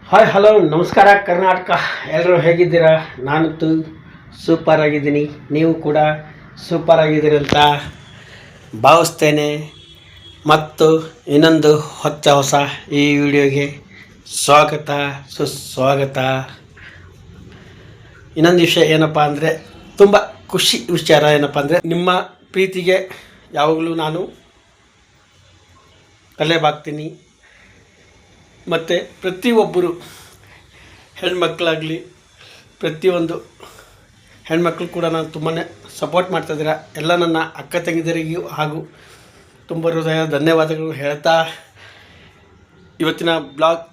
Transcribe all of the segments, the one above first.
Hi hello ನಮಸ್ಕಾರ ಕರ್ನಾಟಕ. ಎಲ್ಲರೂ ಹೇಗಿದ್ದೀರಾ? ನಾನಂತೂ ಸೂಪರ್ ಆಗಿದ್ದೀನಿ. ನೀವು ಕೂಡ ಸೂಪರ್ ಆಗಿದ್ದೀರಿ ಅಂತ ಭಾವಿಸ್ತೇನೆ. ಮತ್ತು ಇನ್ನೊಂದು ಹೊಸ ಈ ವಿಡಿಯೋಗೆ ಸ್ವಾಗತ ಸುಸ್ವಾಗತ. ಇನ್ನೊಂದು ವಿಷಯ ಏನಪ್ಪ ಅಂದರೆ, ತುಂಬ ಖುಷಿ ವಿಚಾರ ಏನಪ್ಪ ಅಂದರೆ, ನಿಮ್ಮ ಪ್ರೀತಿಗೆ ಯಾವಾಗಲೂ ನಾನು ತಲೆ ಬಾಗ್ತೀನಿ. ಮತ್ತು ಪ್ರತಿಯೊಬ್ಬರು ಹೆಣ್ಮಕ್ಳಾಗಲಿ ಪ್ರತಿಯೊಂದು ಹೆಣ್ಮಕ್ಳು ಕೂಡ ನಾನು ತುಂಬಾ ಸಪೋರ್ಟ್ ಮಾಡ್ತಾಯಿದ್ದೀರ. ಎಲ್ಲ ನನ್ನ ಅಕ್ಕ ತಂಗಿದರಿಗೂ ಹಾಗೂ ತುಂಬ ಹೃದಯ ಧನ್ಯವಾದಗಳು ಹೇಳ್ತಾ, ಇವತ್ತಿನ ಬ್ಲಾಗ್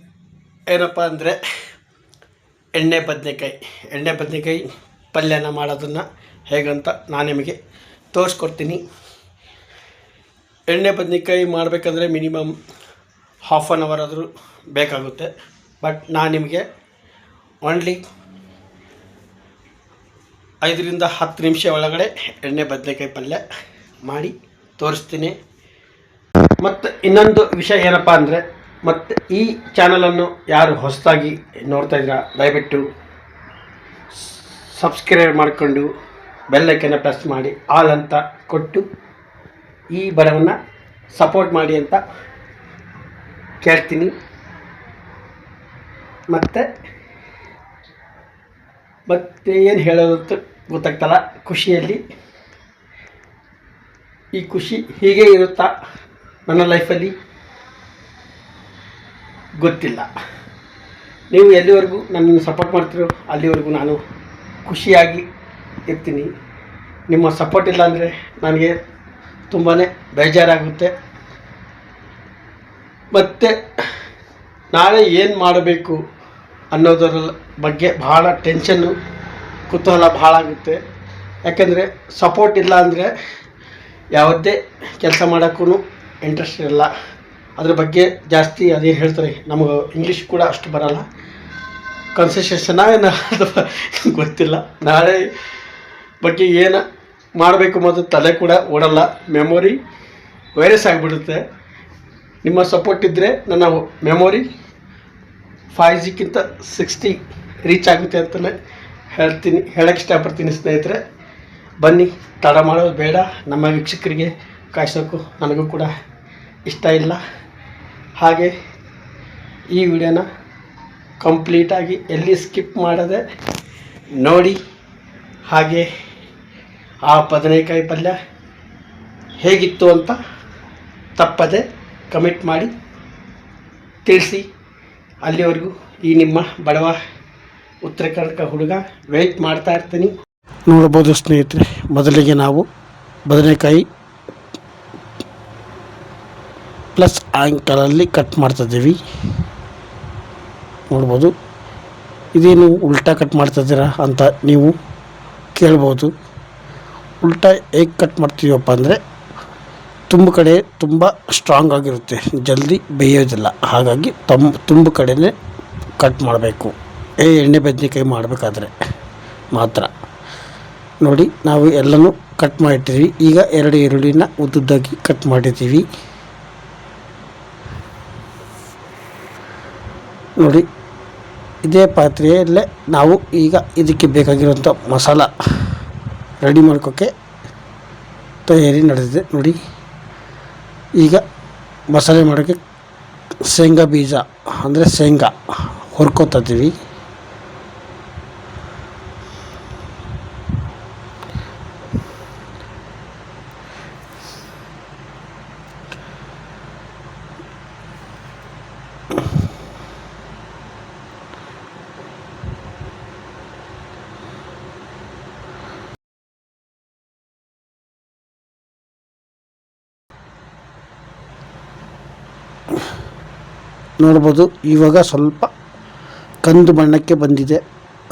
ಏನಪ್ಪ ಅಂದರೆ ಎಣ್ಣೆ ಬದನೆಕಾಯಿ ಪಲ್ಯನ ಮಾಡೋದನ್ನು ಹೇಗಂತ ನಾನು ನಿಮಗೆ ತೋರಿಸ್ಕೊಡ್ತೀನಿ. ಎಣ್ಣೆ ಬದನೆಕಾಯಿ ಮಾಡಬೇಕಂದ್ರೆ ಮಿನಿಮಮ್ ಹಾಫ್ ಆನ್ ಅವರ್ ಆದರೂ ಬೇಕಾಗುತ್ತೆ. ಬಟ್ ನಾನು ನಿಮಗೆ ಓನ್ಲಿ 5ರಿಂದ 10 ನಿಮಿಷ ಒಳಗಡೆ ಎಣ್ಣೆ ಬದನೆಕಾಯಿ ಪಲ್ಯ ಮಾಡಿ ತೋರಿಸ್ತೀನಿ. ಮತ್ತು ಇನ್ನೊಂದು ವಿಷಯ ಏನಪ್ಪ ಅಂದರೆ, ಮತ್ತು ಈ ಚಾನಲನ್ನು ಯಾರು ಹೊಸದಾಗಿ ನೋಡ್ತಾ ಇದ್ದೀರಾ ದಯವಿಟ್ಟು ಸಬ್ಸ್ಕ್ರೈಬ್ ಮಾಡಿಕೊಂಡು ಬೆಲ್ಲೈಕನ್ನ ಪ್ರೆಸ್ ಮಾಡಿ ಆಲ್ ಅಂತ ಕೊಟ್ಟು ಈ ಬಡವನ್ನು ಸಪೋರ್ಟ್ ಮಾಡಿ ಅಂತ ಕೇಳ್ತೀನಿ. ಮತ್ತೆ ಏನು ಹೇಳೋದು ಗೊತ್ತಾಗ್ತಲ್ಲ. ಖುಷಿಯಲ್ಲಿ ಈ ಖುಷಿ ಹೀಗೆ ಇರುತ್ತಾ ನನ್ನ ಲೈಫಲ್ಲಿ ಗೊತ್ತಿಲ್ಲ. ನೀವು ಎಲ್ಲಿವರೆಗೂ ನನ್ನನ್ನು ಸಪೋರ್ಟ್ ಮಾಡ್ತೀರೋ ಅಲ್ಲಿವರೆಗೂ ನಾನು ಖುಷಿಯಾಗಿ ಇರ್ತೀನಿ. ನಿಮ್ಮ ಸಪೋರ್ಟ್ ಇಲ್ಲ ಅಂದರೆ ನನಗೆ ತುಂಬಾ ಬೇಜಾರಾಗುತ್ತೆ. ಮತ್ತು ನಾಳೆ ಏನು ಮಾಡಬೇಕು ಅನ್ನೋದರ ಬಗ್ಗೆ ಭಾಳ ಟೆನ್ಷನ್ನು ಕುತೂಹಲ ಭಾಳ ಆಗುತ್ತೆ. ಯಾಕೆಂದರೆ ಸಪೋರ್ಟ್ ಇಲ್ಲ ಅಂದರೆ ಯಾವುದೇ ಕೆಲಸ ಮಾಡೋಕ್ಕೂ ಇಂಟ್ರೆಸ್ಟ್ ಇರಲ್ಲ. ಅದ್ರ ಬಗ್ಗೆ ಜಾಸ್ತಿ ಅದೇನು ಹೇಳ್ತಾರೆ, ನಮಗೆ ಇಂಗ್ಲೀಷ್ ಕೂಡ ಅಷ್ಟು ಬರಲ್ಲ. ಕನ್ಸನ್ಟ್ರೇಷನ್ ಅದು ಗೊತ್ತಿಲ್ಲ. ನಾಳೆ ಬಗ್ಗೆ ಏನು ಮಾಡಬೇಕು ಮತ್ತು ತಲೆ ಕೂಡ ಓಡಲ್ಲ, ಮೆಮೊರಿ ವೈರಸ್ ಆಗಿಬಿಡುತ್ತೆ. ನಿಮ್ಮ ಸಪೋರ್ಟ್ ಇದ್ದರೆ ನನ್ನ ಮೆಮೊರಿ 5Gಕ್ಕಿಂತ 60 ರೀಚ್ ಆಗುತ್ತೆ ಅಂತಲೇ ಹೇಳೋಕ್ಕೆ ಇಷ್ಟಪಡ್ತೀನಿ. ಸ್ನೇಹಿತರೆ, ಬನ್ನಿ, ತಡ ಮಾಡೋದು ಬೇಡ. ನಮ್ಮ ವೀಕ್ಷಕರಿಗೆ ಕಾಯಿಸೋಕ್ಕೂ ನನಗೂ ಕೂಡ ಇಷ್ಟ ಇಲ್ಲ. ಹಾಗೆ ಈ ವಿಡಿಯೋನ ಕಂಪ್ಲೀಟಾಗಿ ಎಲ್ಲಿ ಸ್ಕಿಪ್ ಮಾಡದೆ ನೋಡಿ. ಹಾಗೆ ಆ ಬದನೆಕಾಯಿ ಪಲ್ಯ ಹೇಗಿತ್ತು ಅಂತ ತಪ್ಪದೆ ಕಮೆಂಟ್ ಮಾಡಿ ತಿಳಿಸಿ. ಅಲ್ಲಿವರೆಗೂ ಈ ನಿಮ್ಮ ಬಡವ ಉತ್ತರ ಕರ್ನಾಟಕ ಹುಡುಗ ವೆಯ್ಟ್ ಮಾಡ್ತಾ ಇರ್ತೀನಿ. ನೋಡ್ಬೋದು ಸ್ನೇಹಿತರೆ, ಮೊದಲಿಗೆ ನಾವು ಬದನೆಕಾಯಿ ಪ್ಲಸ್ ಆ್ಯಂಕಲಲ್ಲಿ ಕಟ್ ಮಾಡ್ತಾಯಿದ್ದೀವಿ. ನೋಡ್ಬೋದು. ಇದೇನು ಉಲ್ಟಾ ಕಟ್ ಮಾಡ್ತಾಯಿದ್ದೀರಾ ಅಂತ ನೀವು ಕೇಳ್ಬೋದು. ಉಲ್ಟಾ ಹೇಗೆ ಕಟ್ ಮಾಡ್ತೀವಪ್ಪ ಅಂದರೆ, ತುಂಬ ಕಡೆ ತುಂಬ ಸ್ಟ್ರಾಂಗ್ ಆಗಿರುತ್ತೆ, ಜಲ್ದಿ ಬೇಯೋದಿಲ್ಲ. ಹಾಗಾಗಿ ತುಂಬ ಕಡೆಯೇ ಕಟ್ ಮಾಡಬೇಕು. ಎಣ್ಣೆ ಬದನೆಕಾಯಿ ಮಾಡಬೇಕಾದ್ರೆ ಮಾತ್ರ. ನೋಡಿ, ನಾವು ಎಲ್ಲನೂ ಕಟ್ ಮಾಡಿರ್ತೀವಿ. ಈಗ 2 ಈರುಳ್ಳಿನ ಉದ್ದುದ್ದಾಗಿ ಕಟ್ ಮಾಡಿರ್ತೀವಿ. ನೋಡಿ, ಇದೇ ಪಾತ್ರೆಯಲ್ಲೇ ನಾವು ಈಗ ಇದಕ್ಕೆ ಬೇಕಾಗಿರುವಂಥ ಮಸಾಲ ರೆಡಿ ಮಾಡ್ಕೋಕ್ಕೆ ತಯಾರಿ ನಡೆದಿದೆ. ನೋಡಿ, ಈಗ ಮಸಾಲೆ ಮಾಡೋಕ್ಕೆ ಶೇಂಗಾ ಬೀಜ ಅಂದರೆ ಶೇಂಗಾ ಹುರ್ಕೋತಿದ್ದೀವಿ. ನೋಡ್ಬೋದು, ಇವಾಗ ಸ್ವಲ್ಪ ಕಂದು ಬಣ್ಣಕ್ಕೆ ಬಂದಿದೆ,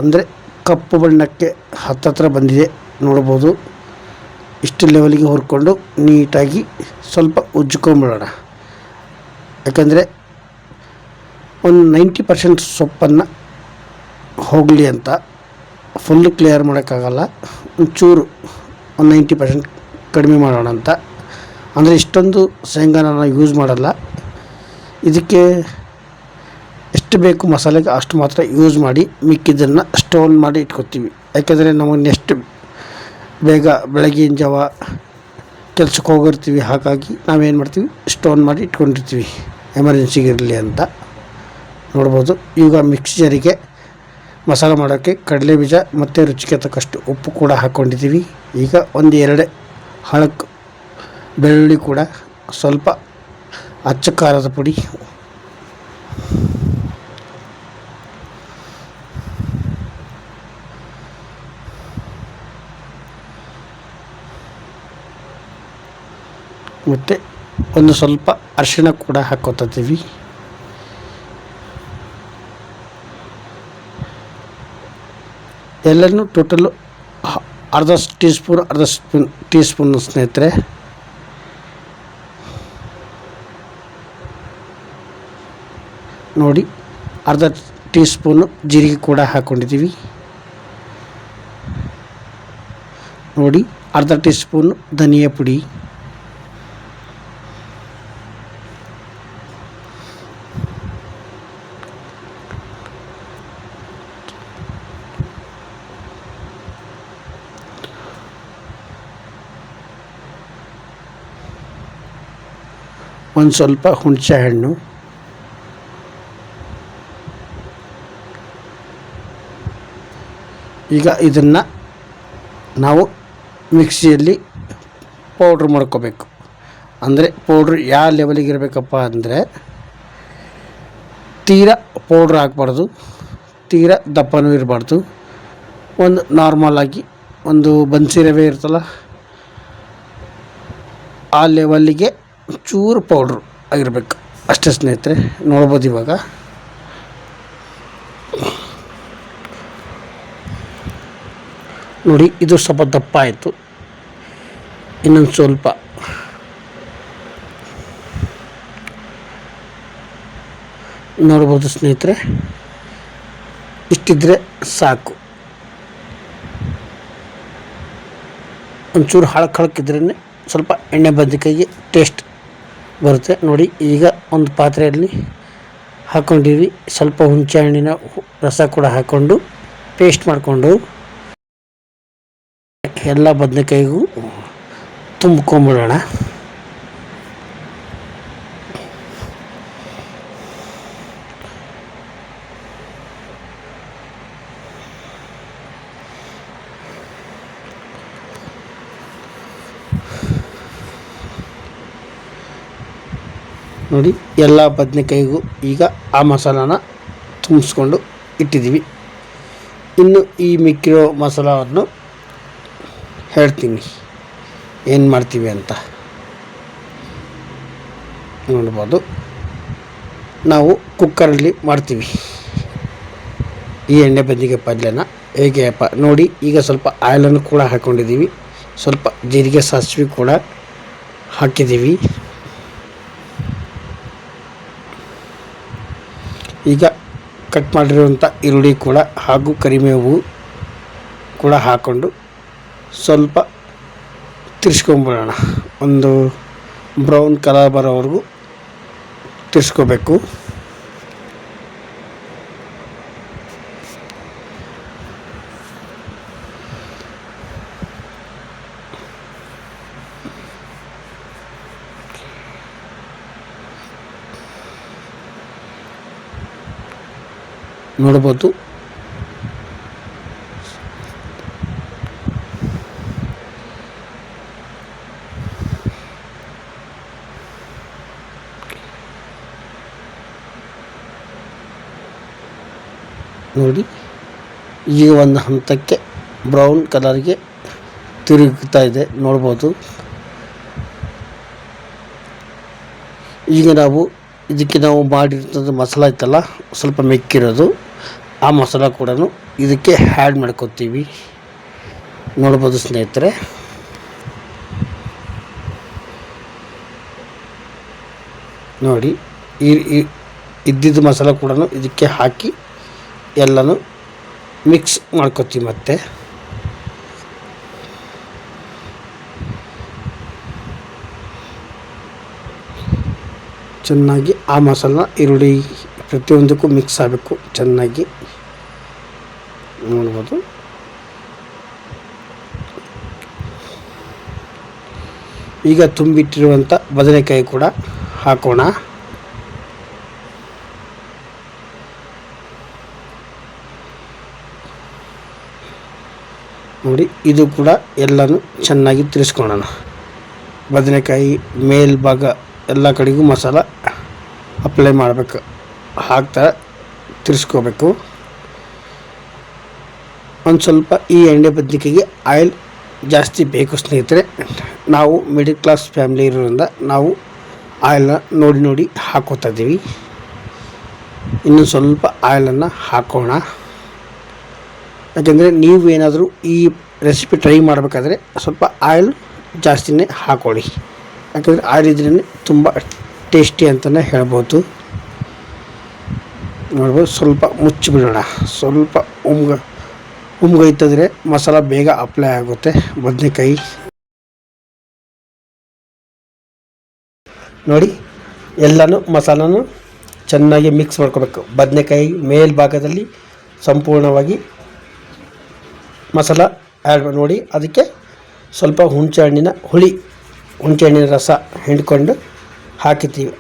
ಅಂದರೆ ಕಪ್ಪು ಬಣ್ಣಕ್ಕೆ ಹತ್ತತ್ರ ಬಂದಿದೆ. ನೋಡ್ಬೋದು, ಇಷ್ಟು ಲೆವೆಲಿಗೆ ಹುರ್ಕೊಂಡು ನೀಟಾಗಿ ಸ್ವಲ್ಪ ಉಜ್ಜಿಕೊಂಬಿಡೋಣ. ಯಾಕಂದರೆ ಒಂದು 90% ಸೊಪ್ಪನ್ನು ಹೋಗಲಿ ಅಂತ. ಫುಲ್ಲು ಕ್ಲಿಯರ್ ಮಾಡೋಕ್ಕಾಗಲ್ಲ, ಒಂಚೂರು ಒಂದು 90% ಕಡಿಮೆ ಮಾಡೋಣ ಅಂತ. ಅಂದರೆ ಇಷ್ಟೊಂದು ಶೇಂಗಾನ ನಾನು ಯೂಸ್ ಮಾಡಲ್ಲ. ಇದಕ್ಕೆ ಎಷ್ಟು ಬೇಕು ಮಸಾಲೆಗೆ ಅಷ್ಟು ಮಾತ್ರ ಯೂಸ್ ಮಾಡಿ ಮಿಕ್ಕಿದ್ದನ್ನು ಸ್ಟೋನ್ ಮಾಡಿ ಇಟ್ಕೊತೀವಿ. ಯಾಕೆಂದರೆ ನಮಗೆ ನೆಕ್ಸ್ಟ್ ಬೇಗ ಬೆಳಗಿನ ಜಾವ ಕೆಲ್ಸಕ್ಕೆ ಹೋಗಿರ್ತೀವಿ. ಹಾಗಾಗಿ ನಾವೇನು ಮಾಡ್ತೀವಿ, ಸ್ಟೋನ್ ಮಾಡಿ ಇಟ್ಕೊಂಡಿರ್ತೀವಿ ಎಮರ್ಜೆನ್ಸಿಗೆ ಇರಲಿ ಅಂತ. ನೋಡ್ಬೋದು ಈಗ ಮಿಕ್ಸ್ಚರಿಗೆ ಮಸಾಲೆ ಮಾಡೋಕ್ಕೆ ಕಡಲೆ ಬೀಜ ಮತ್ತು ರುಚಿಗೆ ತಕ್ಕಷ್ಟು ಉಪ್ಪು ಕೂಡ ಹಾಕ್ಕೊಂಡಿದ್ದೀವಿ. ಈಗ ಒಂದು 2 ಹಳಕ್ ಬೆಳ್ಳುಳ್ಳಿ ಕೂಡ, ಸ್ವಲ್ಪ ಅಚ್ಚ ಖಾರದ ಪುಡಿ, ಮತ್ತು ಒಂದು ಸ್ವಲ್ಪ ಅರಿಶಿಣ ಕೂಡ ಹಾಕ್ಕೊತಿದ್ದೀವಿ. ಎಲ್ಲನೂ ಟೋಟಲ್ಲು ಅರ್ಧ ಟೀ ಸ್ಪೂನ್ ಸ್ನೇಹಿತರೆ. ನೋಡಿ, ಅರ್ಧ ಟೀ ಸ್ಪೂನು ಜೀರಿಗೆ ಕೂಡ ಹಾಕ್ಕೊಂಡಿದ್ದೀವಿ. ನೋಡಿ, ಅರ್ಧ ಟೀ ಸ್ಪೂನು ಧನಿಯಾ ಪುಡಿ, ಒಂದು ಸ್ವಲ್ಪ ಹುಣಸೆ ಹಣ್ಣು, ಈಗ ಇದನ್ನು ನಾವು ಮಿಕ್ಸಿಯಲ್ಲಿ ಪೌಡ್ರ್ ಮಾಡ್ಕೋಬೇಕು. ಅಂದರೆ ಪೌಡ್ರ್ ಯಾವ ಲೆವೆಲಿಗೆ ಇರಬೇಕಪ್ಪ ಅಂದರೆ, ತೀರಾ ಪೌಡ್ರ್ ಹಾಕ್ಬಾರ್ದು, ತೀರಾ ದಪ್ಪನೂ ಇರಬಾರ್ದು. ಒಂದು ನಾರ್ಮಲಾಗಿ ಒಂದು ಬನ್ಸಿ ರವೆ ಇರ್ತಲ್ಲ, ಆ ಲೆವೆಲ್ಲಿಗೆ ಚೂರು ಪೌಡ್ರು ಆಗಿರಬೇಕು ಅಷ್ಟೇ ಸ್ನೇಹಿತರೆ. ನೋಡ್ಬೋದು ಇವಾಗ ನೋಡಿ, ಇದು ಸ್ವಲ್ಪ ದಪ್ಪ ಆಯಿತು. ಇನ್ನೊಂದು ಸ್ವಲ್ಪ ನೋಡ್ಬೋದು ಸ್ನೇಹಿತರೆ, ಇಷ್ಟಿದ್ರೆ ಸಾಕು. ಒಂಚೂರು ಹಳಕ್ಕಿದ್ರೇ ಸ್ವಲ್ಪ ಎಣ್ಣೆ ಬದ್ನಿಕಾಯಿಗೆ ಟೇಸ್ಟ್ ಬರುತ್ತೆ. ನೋಡಿ, ಈಗ ಒಂದು ಪಾತ್ರೆಯಲ್ಲಿ ಹಾಕ್ಕೊಂಡಿವಿ. ಸ್ವಲ್ಪ ಹುಣಸೆ ಹಣ್ಣಿನ ರಸ ಕೂಡ ಹಾಕ್ಕೊಂಡು ಪೇಸ್ಟ್ ಮಾಡಿಕೊಂಡು ಎಲ್ಲ ಬದನೆಕಾಯಿಗೂ ತುಂಬ್ಕೊಂಬಿಡೋಣ. ನೋಡಿ, ಎಲ್ಲ ಬದನೆಕಾಯಿಗೂ ಈಗ ಆ ಮಸಾಲಾನ ತುಂಬಿಸ್ಕೊಂಡು ಇಟ್ಟಿದ್ದೀವಿ. ಇನ್ನು ಈ ಮಿಕ್ಕಿರೋ ಮಸಾಲವನ್ನು ಹೇಳ್ತೀನಿ ಏನು ಮಾಡ್ತೀವಿ ಅಂತ. ನೋಡ್ಬೋದು, ನಾವು ಕುಕ್ಕರಲ್ಲಿ ಮಾಡ್ತೀವಿ ಈ ಎಣ್ಣೆ ಬದನೆಕಾಯಿ ಪಲ್ಯನ. ಹೇಗೆ ಅಪ್ಪ ನೋಡಿ, ಈಗ ಸ್ವಲ್ಪ ಆಯಿಲನ್ನು ಕೂಡ ಹಾಕ್ಕೊಂಡಿದ್ದೀವಿ, ಸ್ವಲ್ಪ ಜೀರಿಗೆ ಸಾಸಿವೆ ಕೂಡ ಹಾಕಿದ್ದೀವಿ. ಈಗ ಕಟ್ ಮಾಡಿರುವಂಥ ಈರುಳ್ಳಿ ಕೂಡ ಹಾಗೂ ಕರಿಬೇವು ಕೂಡ ಹಾಕ್ಕೊಂಡು ಸ್ವಲ್ಪ ತಿರ್ಸ್ಕೊಂಬಿಡೋಣ. ಒಂದು ಬ್ರೌನ್ ಕಲರ್ ಬರೋವರೆಗೂ ತಿರ್ಸ್ಕೋಬೇಕು. ನೋಡ್ಬೋದು, ನೋಡಿ ಈಗ ಒಂದು ಹಂತಕ್ಕೆ ಬ್ರೌನ್ ಕಲರ್ಗೆ ತಿರುಗ್ತಾ ಇದೆ. ನೋಡ್ಬೋದು, ಈಗ ಇದಕ್ಕೆ ನಾವು ಮಾಡಿರ್ತಂಥ ಮಸಾಲ ಇತ್ತಲ್ಲ, ಸ್ವಲ್ಪ ಮೆಕ್ಕಿರೋದು, ಆ ಮಸಾಲ ಕೂಡ ಇದಕ್ಕೆ ಆ್ಯಡ್ ಮಾಡ್ಕೊತೀವಿ. ನೋಡ್ಬೋದು ಸ್ನೇಹಿತರೆ, ನೋಡಿ ಇದ್ದಿದ್ದು ಮಸಾಲ ಕೂಡ ಇದಕ್ಕೆ ಹಾಕಿ ಎಲ್ಲನೂ ಮಿಕ್ಸ್ ಮಾಡ್ಕೊತೀವಿ. ಮತ್ತೆ ಚೆನ್ನಾಗಿ ಆ ಮಸಾಲ ಈರುಳ್ಳಿ ಪ್ರತಿಯೊಂದಕ್ಕೂ ಮಿಕ್ಸ್ ಆಗಬೇಕು ಚೆನ್ನಾಗಿ. ನೋಡ್ಬೋದು. ಈಗ ತುಂಬಿಟ್ಟಿರುವಂಥ ಬದನೆಕಾಯಿ ಕೂಡ ಹಾಕೋಣ. ನೋಡಿ, ಇದು ಕೂಡ ಎಲ್ಲನೂ ಚೆನ್ನಾಗಿ ತಿರ್ಸ್ಕೊಳ್ಳೋಣ. ಬದನೆಕಾಯಿ ಮೇಲ್ಭಾಗ ಎಲ್ಲ ಕಡೆಗೂ ಮಸಾಲ ಅಪ್ಲೈ ಮಾಡಬೇಕು. ಹಾಕ್ತಾ ತಿರ್ಸ್ಕೋಬೇಕು. ಒಂದು ಸ್ವಲ್ಪ ಈ ಎಣ್ಣೆ ಬದನೆಕಾಯಿಗೆ ಆಯಿಲ್ ಜಾಸ್ತಿ ಬೇಕು ಸ್ನೇಹಿತರೆ. ನಾವು ಮಿಡಲ್ ಕ್ಲಾಸ್ ಫ್ಯಾಮಿಲಿ ಇರೋದ್ರಿಂದ ನಾವು ಆಯಿಲ್ನ ನೋಡಿ ಹಾಕೋತಾ ಇದ್ದೀವಿ. ಇನ್ನು ಸ್ವಲ್ಪ ಆಯಿಲನ್ನು ಹಾಕೋಣ. ಯಾಕೆಂದರೆ ನೀವು ಏನಾದರೂ ಈ ರೆಸಿಪಿ ಟ್ರೈ ಮಾಡಬೇಕಾದ್ರೆ ಸ್ವಲ್ಪ ಆಯಿಲ್ ಜಾಸ್ತಿನೇ ಹಾಕೊಳ್ಳಿ. ಯಾಕಂದರೆ ಆಯಿಲ್ ಇದ್ರೇ ತುಂಬ ಟೇಸ್ಟಿ ಅಂತಲೇ ಹೇಳ್ಬೋದು. ನೋಡ್ಬೋದು, ಸ್ವಲ್ಪ ಮುಚ್ಚಿಬಿಡೋಣ. ಸ್ವಲ್ಪ ಉಮ್ಗೈತಂದರೆ ಮಸಾಲ ಬೇಗ ಅಪ್ಲೈ ಆಗುತ್ತೆ ಬದನೆಕಾಯಿ. ನೋಡಿ, ಎಲ್ಲನೂ ಮಸಾಲನೂ ಚೆನ್ನಾಗಿ ಮಿಕ್ಸ್ ಮಾಡ್ಕೋಬೇಕು. ಬದನೆಕಾಯಿ ಮೇಲ್ಭಾಗದಲ್ಲಿ ಸಂಪೂರ್ಣವಾಗಿ ಮಸಾಲ ಆ್ಯಡ್ ನೋಡಿ. ಅದಕ್ಕೆ ಸ್ವಲ್ಪ ಹುಣಸೆಹಣ್ಣಿನ ರಸ ಹಿಂಡ್ಕೊಂಡು ಹಾಕಿದ್ದೀವಿ.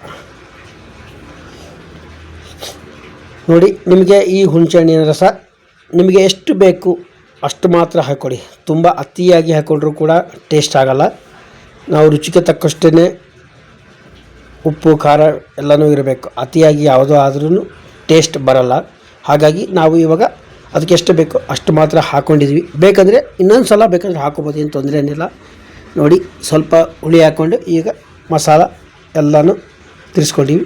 ನೋಡಿ, ನಿಮಗೆ ಈ ಹುಣಸೆಹಣ್ಣಿನ ರಸ ನಿಮಗೆ ಎಷ್ಟು ಬೇಕು ಅಷ್ಟು ಮಾತ್ರ ಹಾಕ್ಕೊಡಿ. ತುಂಬ ಅತಿಯಾಗಿ ಹಾಕ್ಕೊಂಡ್ರೂ ಕೂಡ ಟೇಸ್ಟ್ ಆಗೋಲ್ಲ. ನಾವು ರುಚಿಗೆ ತಕ್ಕಷ್ಟೇ ಉಪ್ಪು ಖಾರ ಎಲ್ಲನೂ ಇರಬೇಕು. ಅತಿಯಾಗಿ ಯಾವುದೋ ಆದ್ರೂ ಟೇಸ್ಟ್ ಬರೋಲ್ಲ. ಹಾಗಾಗಿ ನಾವು ಇವಾಗ ಅದಕ್ಕೆ ಎಷ್ಟು ಬೇಕು ಅಷ್ಟು ಮಾತ್ರ ಹಾಕ್ಕೊಂಡಿದ್ವಿ. ಬೇಕಂದರೆ ಇನ್ನೊಂದು ಸಲ ಬೇಕಾದರೆ ಹಾಕೋಬೋದು, ಏನು ತೊಂದರೆ ಏನಿಲ್ಲ. ನೋಡಿ, ಸ್ವಲ್ಪ ಹುಳಿ ಹಾಕ್ಕೊಂಡು ಈಗ ಮಸಾಲ ಎಲ್ಲನೂ ತಿರ್ಸ್ಕೊಂಡಿವಿ.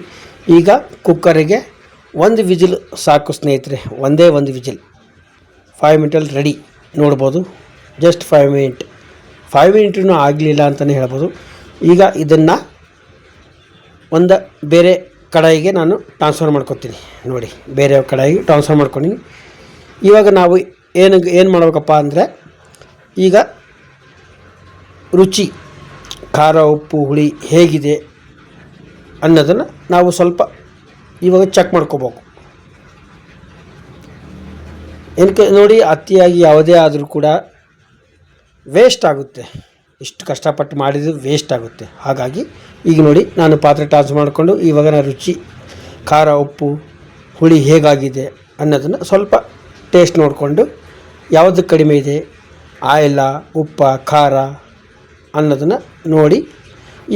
ಈಗ ಕುಕ್ಕರಿಗೆ 1 ವಿಜಿಲ್ ಸಾಕು ಸ್ನೇಹಿತರೆ. ಒಂದೇ 1 ವಿಜಿಲ್ 5 ಮಿನಿಟಲ್ಲಿ ರೆಡಿ. ನೋಡ್ಬೋದು, ಜಸ್ಟ್ 5 ಮಿನಿಟೂ ಆಗಲಿಲ್ಲ ಅಂತಲೇ ಹೇಳ್ಬೋದು. ಈಗ ಇದನ್ನು ಒಂದು ಬೇರೆ ಕಡಾಯಿಗೆ ನಾನು ಟ್ರಾನ್ಸ್ಫರ್ ಮಾಡ್ಕೊತೀನಿ. ನೋಡಿ, ಬೇರೆ ಕಡಾಯಿಗೆ ಟ್ರಾನ್ಸ್ಫರ್ ಮಾಡ್ಕೊಂಡಿನಿ. ಇವಾಗ ನಾವು ಏನು ಮಾಡಬೇಕಪ್ಪ ಅಂದರೆ, ಈಗ ರುಚಿ ಖಾರ ಉಪ್ಪು ಹುಳಿ ಹೇಗಿದೆ ಅನ್ನೋದನ್ನು ನಾವು ಸ್ವಲ್ಪ ಇವಾಗ ಚೆಕ್ ಮಾಡ್ಕೋಬೇಕು. ಏನಕ್ಕೆ ನೋಡಿ, ಅತಿಯಾಗಿ ಯಾವುದೇ ಆದರೂ ಕೂಡ ವೇಸ್ಟ್ ಆಗುತ್ತೆ. ಇಷ್ಟು ಕಷ್ಟಪಟ್ಟು ಮಾಡಿದ್ದು ವೇಸ್ಟ್ ಆಗುತ್ತೆ. ಹಾಗಾಗಿ ಈಗ ನೋಡಿ, ನಾನು ಪಾತ್ರೆ ಟ್ರಾನ್ಸ್ಫರ್ ಮಾಡಿಕೊಂಡು ಇವಾಗ ನಾನು ರುಚಿ ಖಾರ ಉಪ್ಪು ಹುಳಿ ಹೇಗಾಗಿದೆ ಅನ್ನೋದನ್ನು ಸ್ವಲ್ಪ ಟೇಸ್ಟ್ ನೋಡಿಕೊಂಡು ಯಾವುದು ಕಡಿಮೆ ಇದೆ, ಆಯಿಲ ಉಪ್ಪ ಖಾರ ಅನ್ನೋದನ್ನು ನೋಡಿ,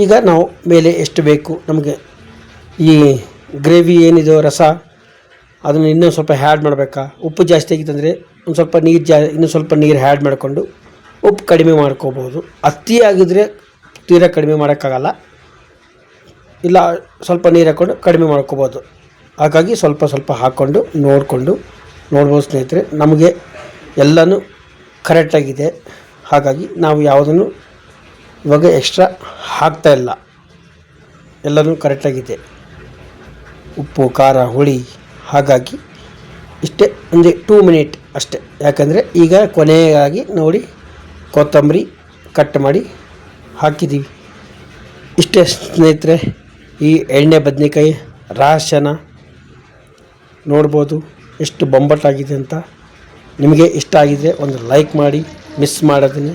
ಈಗ ನಾವು ಮೇಲೆ ಎಷ್ಟು ಬೇಕು ನಮಗೆ ಈ ಗ್ರೇವಿ ಏನಿದೆ ರಸ ಅದನ್ನು ಇನ್ನೂ ಸ್ವಲ್ಪ ಹ್ಯಾಡ್ ಮಾಡಬೇಕಾ. ಉಪ್ಪು ಜಾಸ್ತಿ ಆಗಿತ್ತಂದರೆ ಒಂದು ಸ್ವಲ್ಪ ಇನ್ನೂ ಸ್ವಲ್ಪ ನೀರು ಹ್ಯಾಡ್ ಮಾಡಿಕೊಂಡು ಉಪ್ಪು ಕಡಿಮೆ ಮಾಡ್ಕೋಬೋದು. ಅತಿಯಾಗಿದ್ದರೆ ತೀರಾ ಕಡಿಮೆ ಮಾಡೋಕ್ಕಾಗಲ್ಲ. ಇಲ್ಲ, ಸ್ವಲ್ಪ ನೀರು ಹಾಕ್ಕೊಂಡು ಕಡಿಮೆ ಮಾಡ್ಕೋಬೋದು. ಹಾಗಾಗಿ ಸ್ವಲ್ಪ ಹಾಕ್ಕೊಂಡು ನೋಡ್ಬೋದು ಸ್ನೇಹಿತರೆ. ನಮಗೆ ಎಲ್ಲನೂ ಕರೆಕ್ಟಾಗಿದೆ. ಹಾಗಾಗಿ ನಾವು ಯಾವುದನ್ನು ಇವಾಗ ಎಕ್ಸ್ಟ್ರಾ ಹಾಕ್ತಾಯಿಲ್ಲ. ಎಲ್ಲನೂ ಕರೆಕ್ಟಾಗಿದೆ, ಉಪ್ಪು ಖಾರ ಹುಳಿ. ಹಾಗಾಗಿ ಇಷ್ಟೇ, ಒಂದು 2 ಮಿನಿಟ್ ಅಷ್ಟೇ. ಯಾಕಂದರೆ ಈಗ ಕೊನೆಯಾಗಿ ನೋಡಿ ಕೊತ್ತಂಬರಿ ಕಟ್ ಮಾಡಿ ಹಾಕಿದ್ದೀವಿ. ಇಷ್ಟೇ ಸ್ನೇಹಿತರೆ, ಈ ಎಣ್ಣೆ ಬದನೆಕಾಯಿ ರಹಸ್ಯನ ನೋಡ್ಬೋದು ಎಷ್ಟು ಬೊಂಬಟ್ಟಾಗಿದೆ ಅಂತ. ನಿಮಗೆ ಇಷ್ಟ ಆಗಿದರೆ ಒಂದು ಲೈಕ್ ಮಾಡಿ, ಮಿಸ್ ಮಾಡೋದನ್ನು.